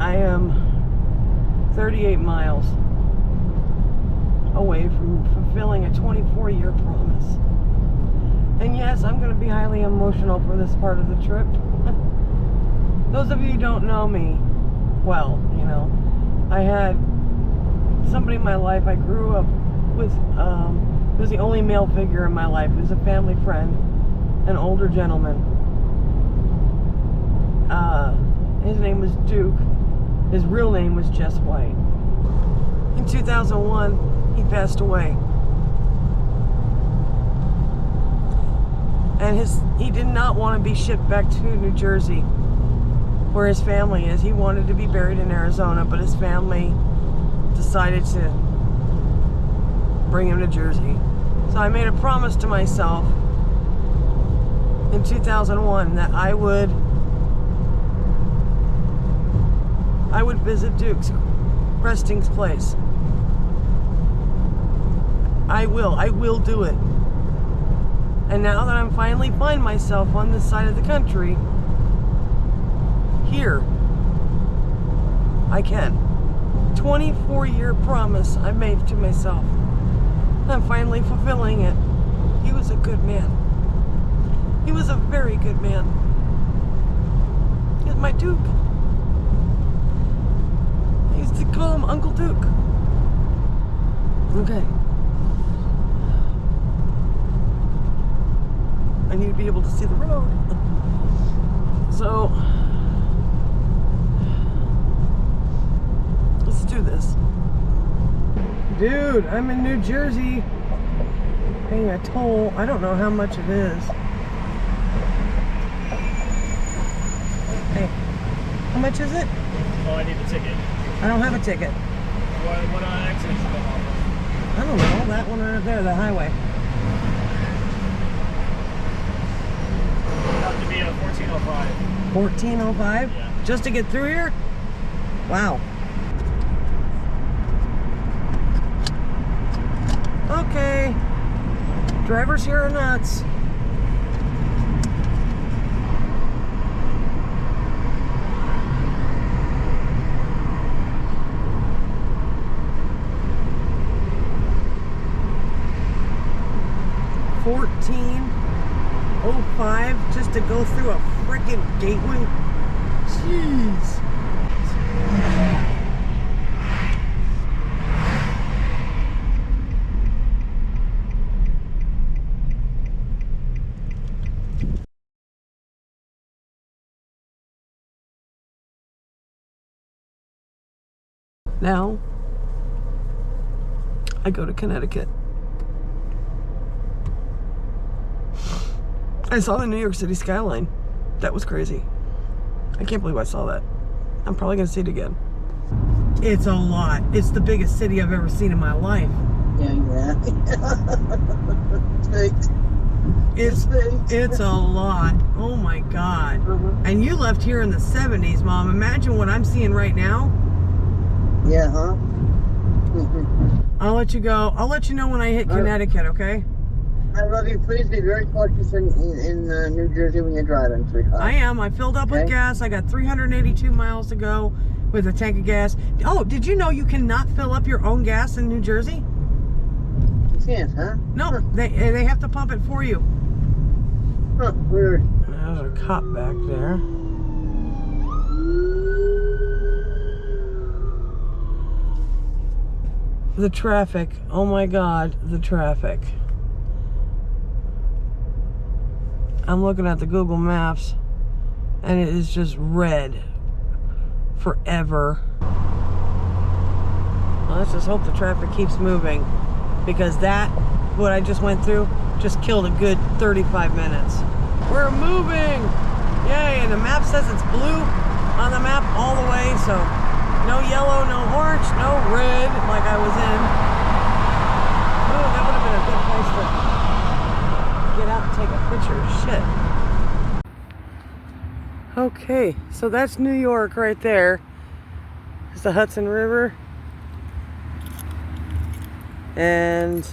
I am 38 miles away from fulfilling a 24-year promise. And yes, I'm going to be highly emotional for this part of the trip. Those of you who don't know me, well, you know, I had somebody in my life I grew up with, was the only male figure in my life. He was a family friend, an older gentleman. His name was Duke. His real name was Jess White. In 2001, he passed away. And he did not want to be shipped back to New Jersey, where his family is. He wanted to be buried in Arizona, but his family decided to bring him to Jersey. So I made a promise to myself in 2001 that I would visit Duke's resting place. I will do it. And now that I'm finally find myself on this side of the country, here, I can. 24-year promise I made to myself. I'm finally fulfilling it. He was a good man. He was a very good man. He's my Duke. I used to call him Uncle Duke. Okay. I need to be able to see the road. So, let's do this. Dude, I'm in New Jersey paying a toll. I don't know how much it is. Hey, how much is it? Oh, I need a ticket. I don't have a ticket. What accident you come off of? I don't know, that one right there, the highway. It'll have to be a 1405. 1405? Yeah. Just to get through here? Wow. Okay. Drivers here are nuts. $14.05 just to go through a freaking gateway. Jeez. Now, I go to Connecticut. I saw the New York City skyline. That was crazy. I can't believe I saw that. I'm probably gonna see it again. It's a lot. It's the biggest city I've ever seen in my life. Yeah. It's a lot. Oh my God. And you left here in the 70s, Mom. Imagine what I'm seeing right now. Yeah, huh? I'll let you go. I'll let you know when I hit Connecticut, okay? I love you. Please be very cautious in New Jersey when you're driving, sweetheart. I am. I filled up with gas. I got 382 miles to go with a tank of gas. Oh, did you know you cannot fill up your own gas in New Jersey? You can't, huh? No, they have to pump it for you. Huh, weird. There's a cop back there. The traffic. Oh my God, the traffic. I'm looking at the Google Maps and it is just red forever. Well, let's just hope the traffic keeps moving, because what I just went through just killed a good 35 minutes. We're moving! Yay, and the map says it's blue on the map all the way, so no yellow, no orange, no red like I was in. Oh, that would have been a good place to get out and take a picture. Shit. Okay, so that's New York right there. It's the Hudson River. And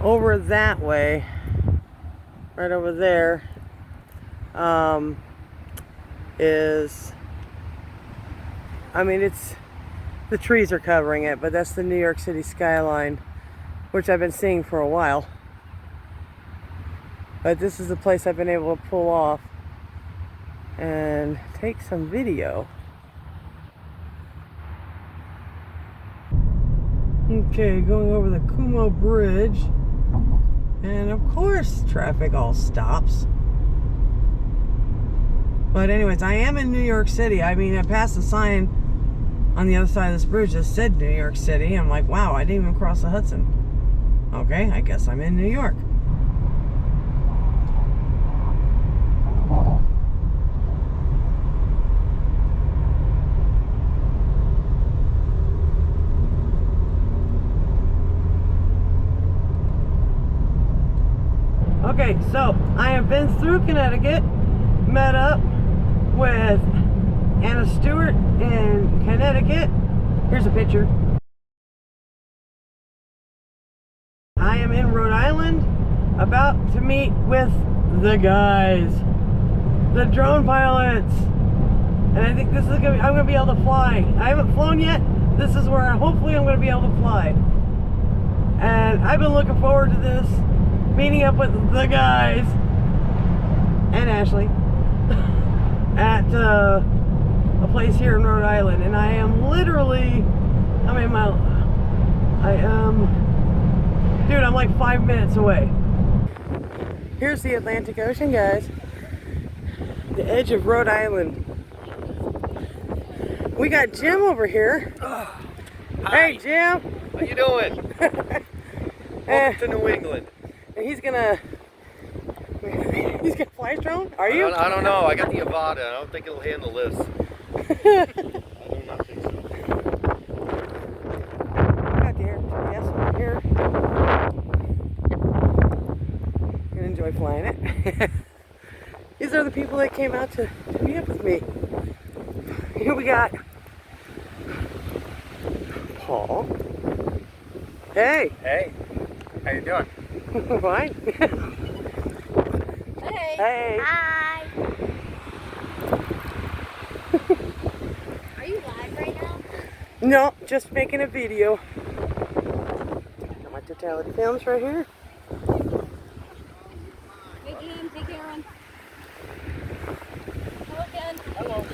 over that way, right over there, is I mean, the trees are covering it, but that's the New York City skyline, which I've been seeing for a while. But this is the place I've been able to pull off and take some video. Okay, going over the Kumo Bridge. And of course, traffic all stops. But anyways, I am in New York City. I mean, I passed a sign on the other side of this bridge that said New York City. I'm like, wow, I didn't even cross the Hudson. Okay, I guess I'm in New York. Okay, so I have been through Connecticut, met up with Anna Stewart in Connecticut. Here's a picture. I am in Rhode Island, about to meet with the guys, the drone pilots. And I think this is gonna be, I'm gonna be able to fly. I haven't flown yet. This is where hopefully I'm gonna be able to fly. And I've been looking forward to this, meeting up with the guys and Ashley at a place here in Rhode Island, and I am literally, dude, I'm like 5 minutes away. Here's the Atlantic Ocean, guys. The edge of Rhode Island. We got Jim over here. Hey, Jim. How you doing? Welcome to New England. And he's gonna fly his drone? Are you? I don't know. I got the Avada. I don't think it'll handle this. I do not think so. Got the air. Yes, here. Gonna enjoy flying it. These are the people that came out to meet up with me. Here we got Paul. Hey. Hey. How you doing? Fine. Hey. Hey. Hi. Are you live right now? No, just making a video. Got my Totality films right here. Hey Jim, hey Karen. Hello Ken. Hello.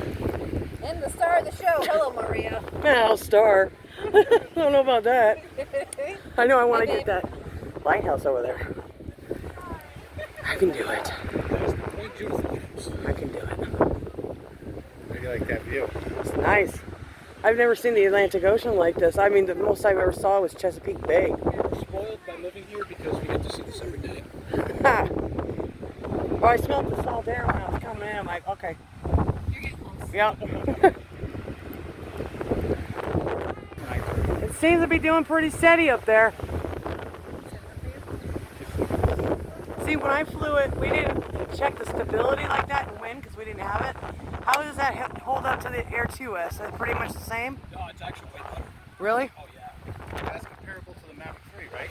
And the star of the show. Hello Maria. Well, star. I don't know about that. I know I want to get that lighthouse over there. I can do it. I can do it. How do you like that view? It's nice. I've never seen the Atlantic Ocean like this. I mean, the most I've ever saw was Chesapeake Bay. We're spoiled by living here because we get to see this every day. Ha! Oh, I smelled the salt air when I was coming in. I'm like, okay. You're getting close. Yep. It seems to be doing pretty steady up there. See, when I flew it, we didn't check the stability like that and wind because we didn't have it. How does that hold up to the Air 2S? Is it pretty much the same? No, it's actually way better. Really? Oh yeah. That's comparable to the Mavic 3, right?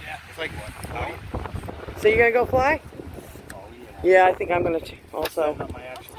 Yeah. It's like what? So you're gonna go fly? Oh yeah. Yeah, I think I'm gonna also. Not my actual.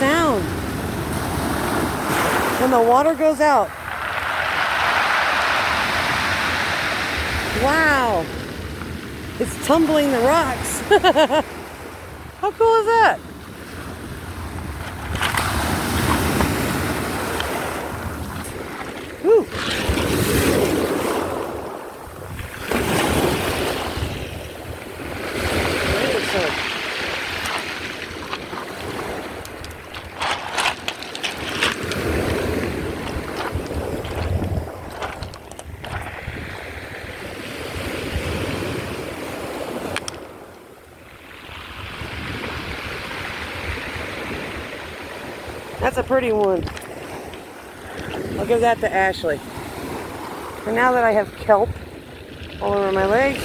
sound when the water goes out. Wow. It's tumbling the rocks. How cool is that? Woo. That's a pretty one. I'll give that to Ashley. And now that I have kelp all over my legs,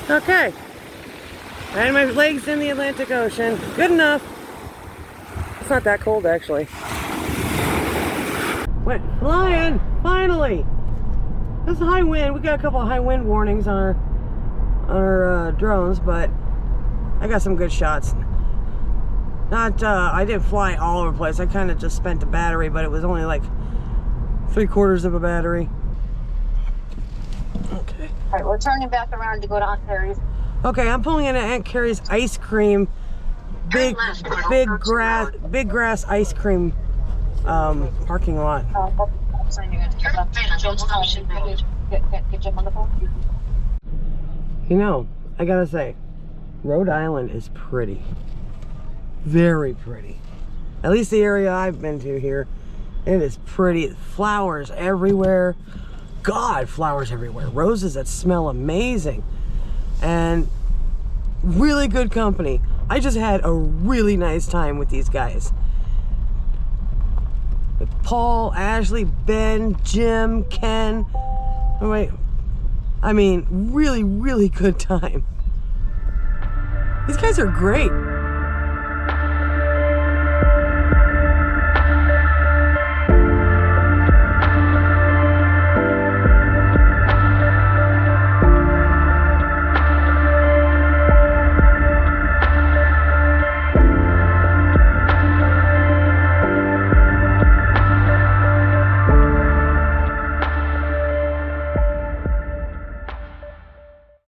okay. And my legs in the Atlantic Ocean. Good enough. It's not that cold actually. Went flying, finally. That's a high wind. We got a couple of high wind warnings on our drones, but I got some good shots. Not, I didn't fly all over the place. I kind of just spent the battery, but it was only like 3/4 of a battery. Okay. All right, we're turning back around to go to Aunt Carrie's. Okay, I'm pulling in at Aunt Carrie's ice cream. Big grass ice cream parking lot. You know, I gotta say, Rhode Island is pretty. Very pretty. At least the area I've been to here. It is pretty. Flowers everywhere. God, flowers everywhere. Roses that smell amazing. And really good company. I just had a really nice time with these guys. With Paul, Ashley, Ben, Jim, Ken. Oh, wait. I mean, really, really good time. These guys are great.